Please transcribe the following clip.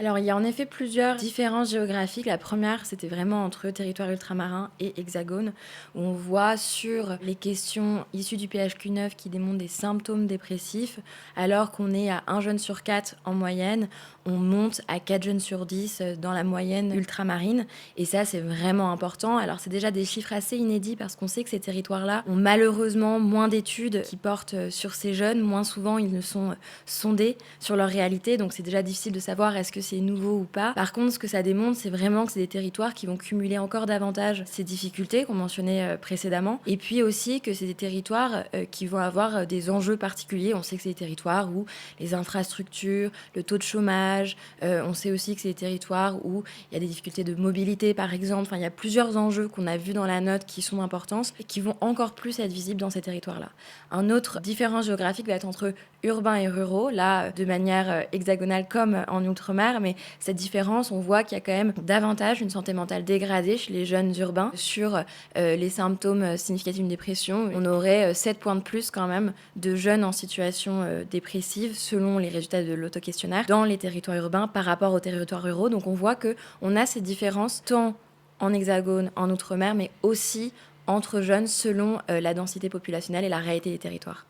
Alors, il y a en effet plusieurs différences géographiques. La première, c'était vraiment entre territoire ultramarin et hexagone, où on voit sur les questions issues du PHQ-9 qui démontrent des symptômes dépressifs, alors qu'on est à 1 jeune sur 4 en moyenne, on monte à 4 jeunes sur 10 dans la moyenne ultramarine. Et ça, c'est vraiment important. Alors, c'est déjà des chiffres assez inédits parce qu'on sait que ces territoires-là ont malheureusement moins d'études qui portent sur ces jeunes. Moins souvent, ils ne sont sondés sur leur réalité. Donc, c'est déjà difficile de savoir est-ce que c'est nouveau ou pas. Par contre, ce que ça démontre, c'est vraiment que c'est des territoires qui vont cumuler encore davantage ces difficultés qu'on mentionnait précédemment. Et puis aussi que c'est des territoires qui vont avoir des enjeux particuliers. On sait que c'est des territoires où les infrastructures, le taux de chômage, on sait aussi que c'est des territoires où il y a des difficultés de mobilité, par exemple. Enfin, il y a plusieurs enjeux qu'on a vus dans la note qui sont importants et qui vont encore plus être visibles dans ces territoires-là. Un autre différence géographique va être entre urbains et ruraux, là, de manière hexagonale comme en outre-mer, mais cette différence, on voit qu'il y a quand même davantage une santé mentale dégradée chez les jeunes urbains. Sur les symptômes significatifs d'une dépression, on aurait 7 points de plus quand même de jeunes en situation dépressive selon les résultats de l'auto-questionnaire dans les territoires urbains par rapport aux territoires ruraux. Donc on voit qu'on a ces différences tant en hexagone, en outre-mer, mais aussi entre jeunes selon la densité populationnelle et la réalité des territoires.